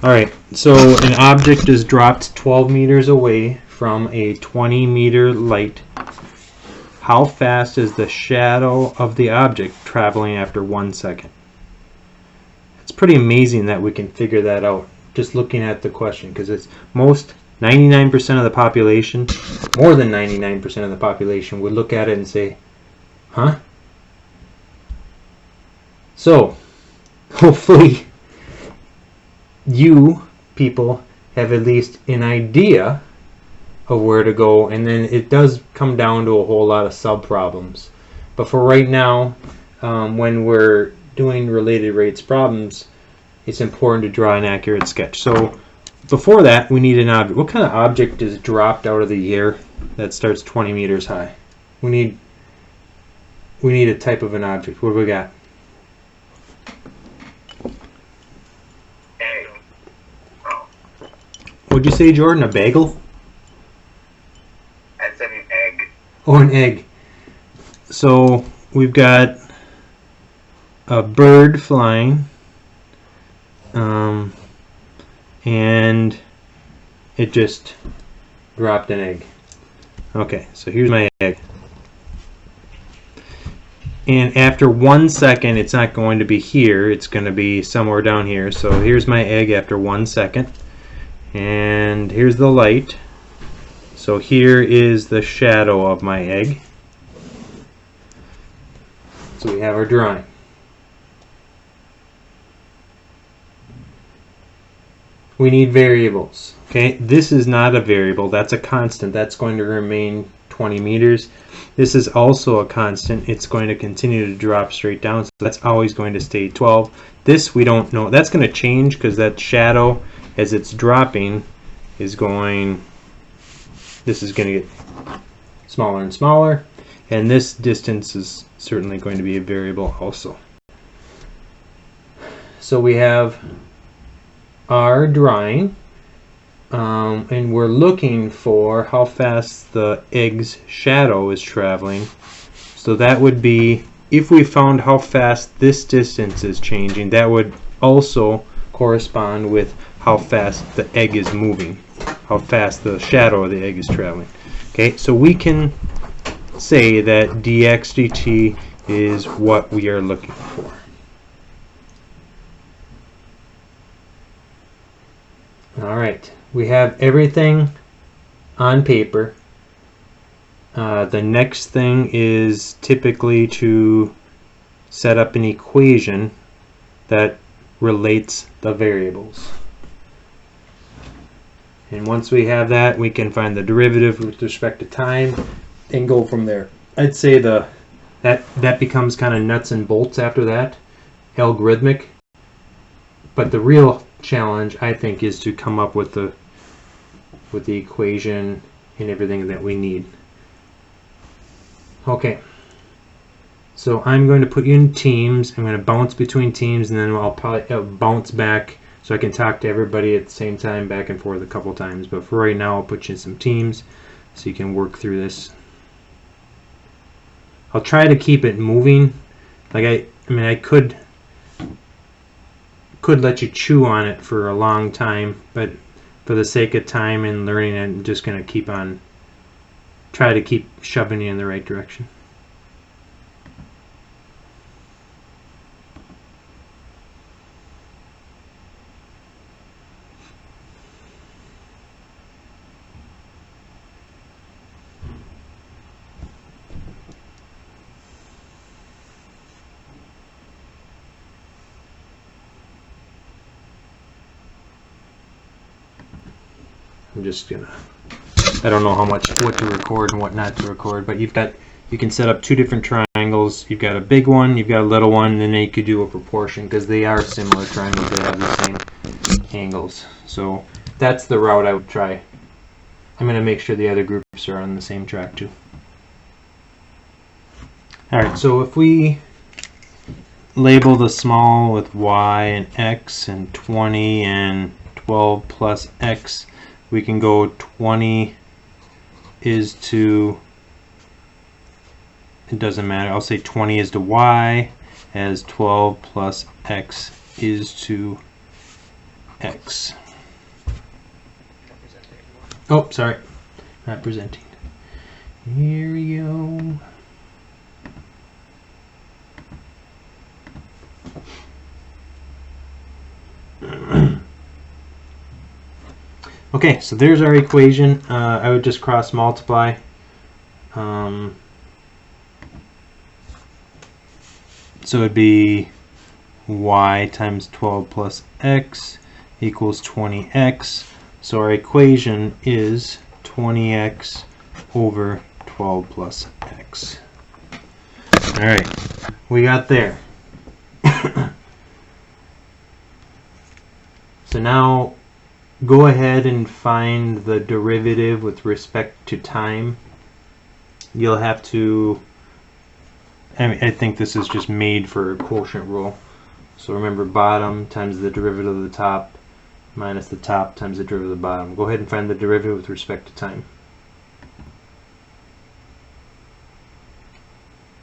Alright, so an object is dropped 12 meters away from a 20-meter light. How fast is the shadow of the object traveling after 1 second? It's pretty amazing that we can figure that out just looking at the question, because it's 99% of the population, more than 99% of the population would look at it and say, huh? So, hopefully you people have at least an idea of where to go, and then it does come down to a whole lot of sub problems. But for right now, when we're doing related rates problems, it's important to draw an accurate sketch. So before that, we need an object. What kind of object is dropped out of the air that starts 20 meters high? We need a type of an object. What do we got? What'd you say, Jordan? A bagel? I said an egg. Oh, an egg. So we've got a bird flying, and it just dropped an egg. Okay, so here's my egg. And after 1 second, it's not going to be here. It's going to be somewhere down here. So here's my egg after 1 second. And here's the light. So here is the shadow of my egg. So we have our drawing. We need variables. Okay, this is not a variable. That's a constant. That's going to remain 20 meters. This is also a constant. It's going to continue to drop straight down. So that's always going to stay 12. This we don't know. That's going to change because that shadow, as it's dropping, is going, this is going to get smaller and smaller, and this distance is certainly going to be a variable also. So we have our drawing, and we're looking for how fast the egg's shadow is traveling. So that would be, if we found how fast this distance is changing, that would also correspond with how fast the egg is moving, how fast the shadow of the egg is traveling. Okay, so we can say that dx dt is what we are looking for. Alright, we have everything on paper. The next thing is typically to set up an equation that relates the variables. And once we have that, we can find the derivative with respect to time and go from there. I'd say that becomes kind of nuts and bolts after that, algorithmic. But the real challenge, I think, is to come up with the equation and everything that we need. Okay. So I'm going to put you in teams. I'm going to bounce between teams, and then I'll probably bounce back so I can talk to everybody at the same time, back and forth a couple times. But for right now, I'll put you in some teams so you can work through this. I'll try to keep it moving. Like I mean, I could let you chew on it for a long time, but for the sake of time and learning, I'm just going to try to keep shoving you in the right direction. I'm just gonna, I don't know what to record and what not to record, but you can set up two different triangles. You've got a big one, you've got a little one, and then you could do a proportion because they are similar triangles. They have the same angles. So that's the route I would try. I'm going to make sure the other groups are on the same track too. Alright, so if we label the small with y and x and 20 and 12 plus x, we can go 20 is to, it doesn't matter, I'll say 20 is to y, as 12 plus x is to x. Oh, sorry, not presenting. Here we go. Okay, so there's our equation. I would just cross multiply. So it'd be y times 12 plus x equals 20x. So our equation is 20x over 12 plus x. Alright, we got there. So now go ahead and find the derivative with respect to time. You'll have to, I think this is just made for a quotient rule. So remember, bottom times the derivative of the top minus the top times the derivative of the bottom. Go ahead and find the derivative with respect to time.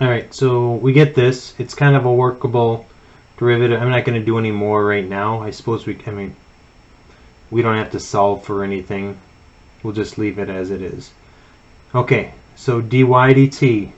Alright, so we get this. It's kind of a workable derivative. I'm not going to do any more right now. I suppose we don't have to solve for anything. We'll just leave it as it is. Okay, so dy dt.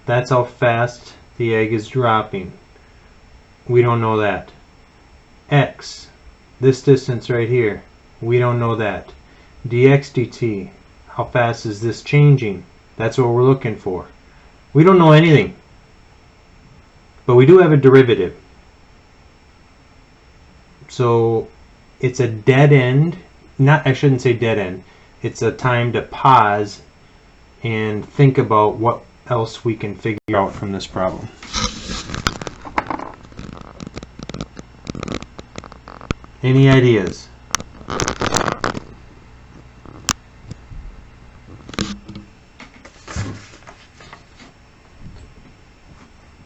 That's how fast the egg is dropping. We don't know that. X, this distance right here, we don't know that. Dx dt, how fast is this changing? That's what we're looking for. We don't know anything. But we do have a derivative. So it's a dead end. I shouldn't say dead end. It's a time to pause and think about what else we can figure out from this problem. Any ideas?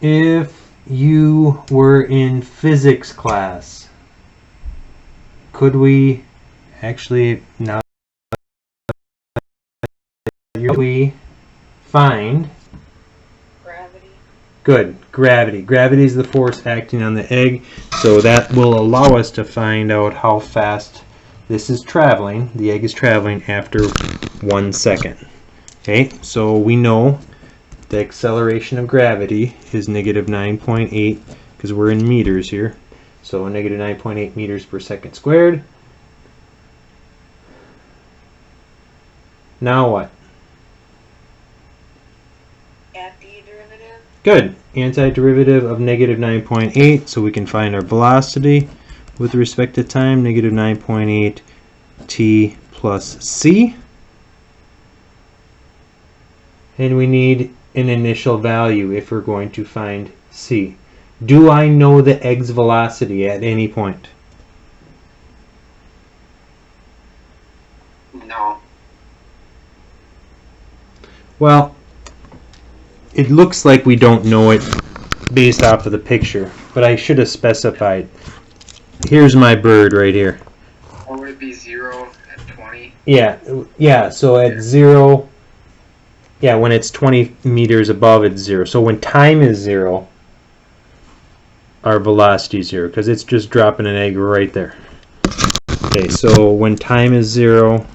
If you were in physics class, could we actually now we find gravity? Good, gravity. Gravity is the force acting on the egg, so that will allow us to find out how fast this is traveling. The egg is traveling after 1 second. Okay, so we know the acceleration of gravity is negative 9.8 because we're in meters here. So negative 9.8 meters per second squared. Now what? Antiderivative? Good. Antiderivative of negative 9.8, so we can find our velocity with respect to time, negative 9.8 t plus c. And we need an initial value if we're going to find c. Do I know the egg's velocity at any point? No. Well, it looks like we don't know it based off of the picture, but I should have specified. Here's my bird right here. Or would it be 0 at 20? Yeah, so at 0, yeah, when it's 20 meters above, it's 0. So when time is 0, our velocity is 0, because it's just dropping an egg right there. Okay, so when time is 0,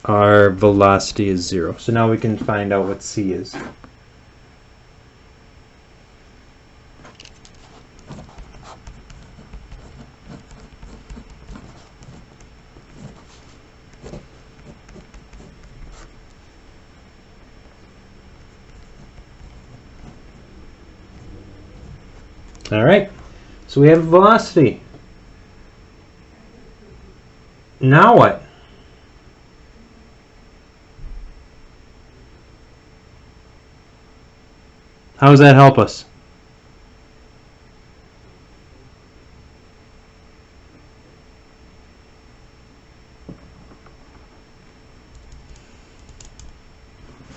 our velocity is 0. So now we can find out what c is. Alright, so we have velocity. Now what? How does that help us?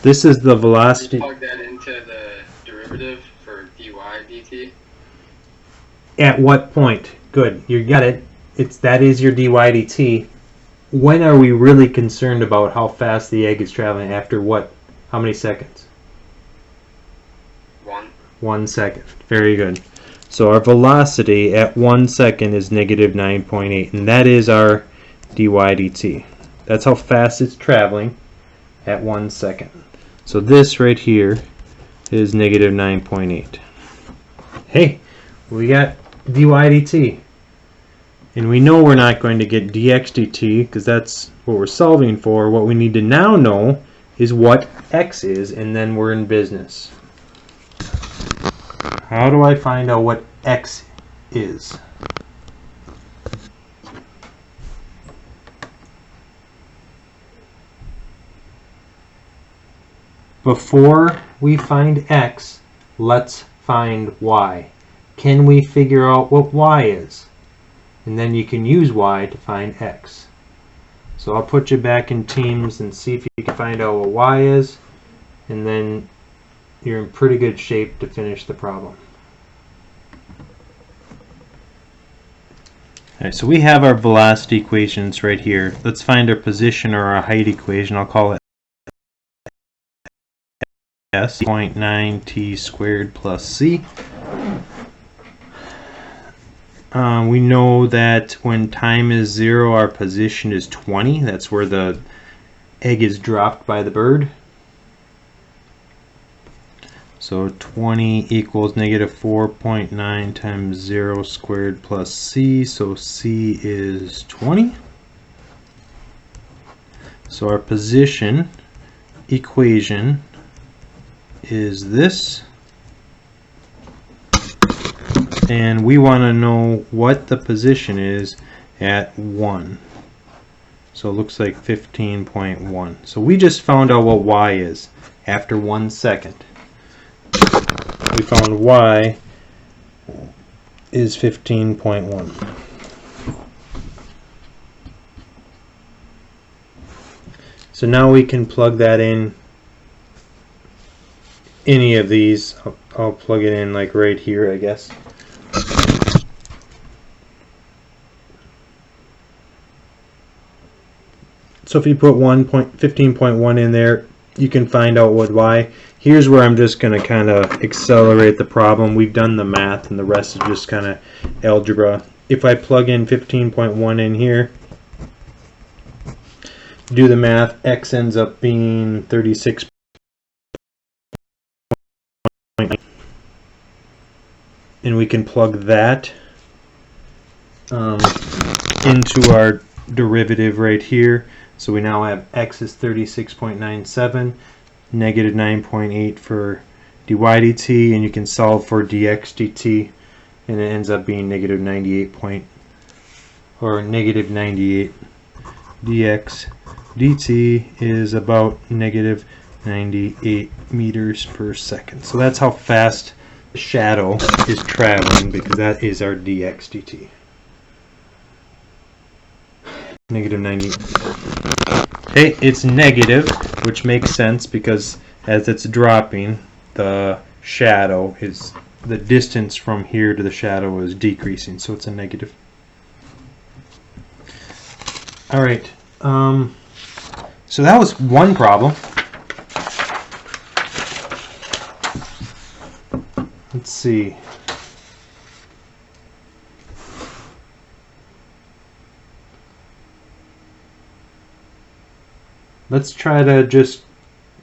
This is the velocity. Plug that into the derivative for dy dt. At what point? Good, you got it. That is your dy dt. When are we really concerned about how fast the egg is traveling? After what? How many seconds? 1. 1 second. Very good. So our velocity at 1 second is negative 9.8, and that is our dy dt. That's how fast it's traveling at 1 second. So this right here is negative 9.8. Hey, we got dy dt. And we know we're not going to get dx dt because that's what we're solving for. What we need to now know is what x is, and then we're in business. How do I find out what x is? Before we find x, let's find y. Can we figure out what y is? And then you can use y to find x. So I'll put you back in teams and see if you can find out what y is, and then you're in pretty good shape to finish the problem. Alright, so we have our velocity equations right here. Let's find our position or our height equation. I'll call it s, 0.9 t squared plus c. We know that when time is 0, our position is 20. That's where the egg is dropped by the bird. So 20 equals negative 4.9 times 0 squared plus c. So c is 20. So our position equation is this. And we want to know what the position is at 1. So it looks like 15.1. So we just found out what y is after 1 second. We found y is 15.1. So now we can plug that in any of these. I'll plug it in like right here, I guess. So if you put 15.1 in there, you can find out what y. Here's where I'm just going to kind of accelerate the problem. We've done the math, and the rest is just kind of algebra. If I plug in 15.1 in here, do the math, x ends up being 36. And we can plug that into our derivative right here. So we now have x is 36.97, negative 9.8 for dy dt, and you can solve for dx dt, and it ends up being negative 98 dx dt is about negative 98 meters per second. So that's how fast the shadow is traveling, because that is our dx dt. Negative 90. Hey, it's negative, which makes sense because as it's dropping, the shadow is, the distance from here to the shadow is decreasing, so it's a negative. Alright, so that was one problem. Let's see. Let's try to just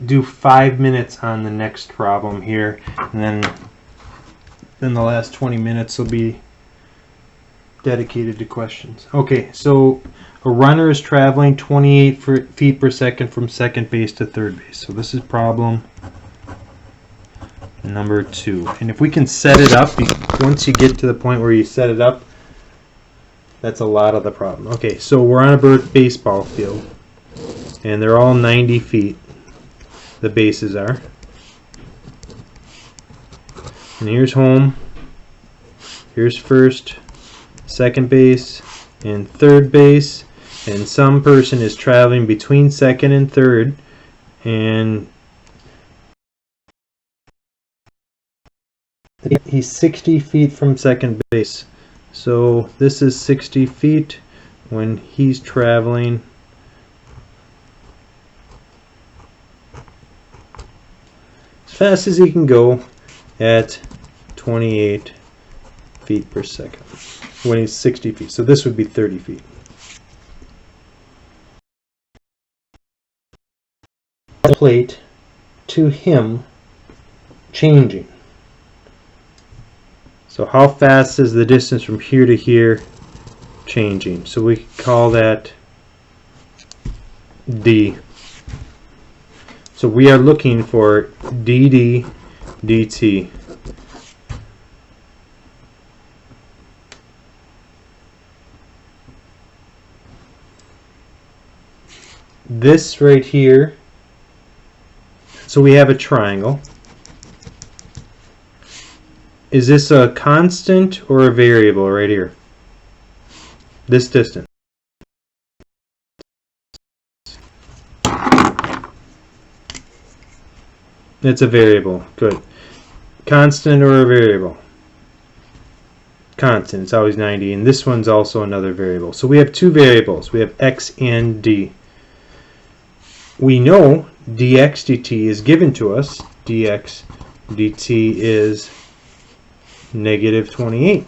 do 5 minutes on the next problem here, and then the last 20 minutes will be dedicated to questions. Okay, so a runner is traveling 28 feet per second from second base to third base. So this is problem number 2. And if we can set it up, once you get to the point where you set it up, that's a lot of the problem. Okay, so we're on a baseball field, and they're all 90 feet. The bases are. And here's home. Here's first, second base, and third base. And some person is traveling between second and third, and he's 60 feet from second base. So this is 60 feet when he's traveling as fast as he can go at 28 feet per second when he's 60 feet. So this would be 30 feet. Plate to him changing. So how fast is the distance from here to here changing? So we call that D. So we are looking for dd dt. This right here, so we have a triangle. Is this a constant or a variable right here? This distance. It's a variable. Good. Constant or a variable? Constant. It's always 90. And this one's also another variable. So we have two variables. We have x and d. We know dx dt is given to us. Dx dt is negative 28.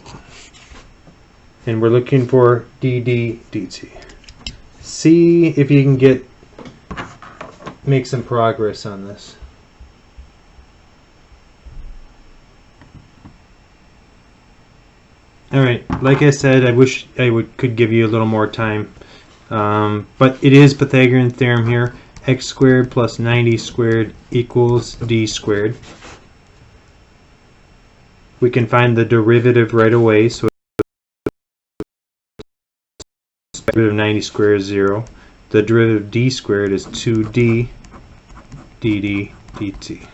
And we're looking for dd dt. See if you can make some progress on this. Alright, like I said, I wish I could give you a little more time. But it is Pythagorean theorem here. X squared plus 90 squared equals d squared. We can find the derivative right away. So the derivative of 90 squared is 0. The derivative of d squared is 2d dd dt.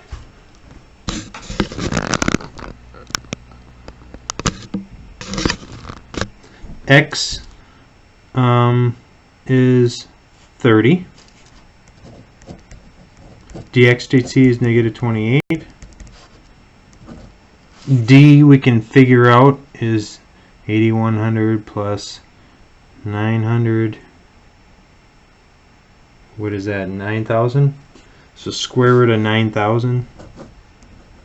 X is 30. Dx dt is negative 28. D we can figure out is 8100 plus 900. What is that? 9,000? So square root of 9,000.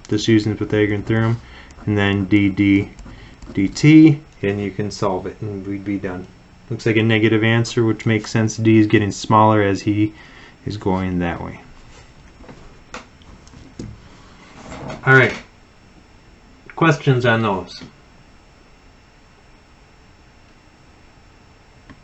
Just using the Pythagorean theorem. And then dd dt. And you can solve it and we'd be done. Looks like a negative answer, which makes sense. D is getting smaller as he is going that way. Alright. Questions on those?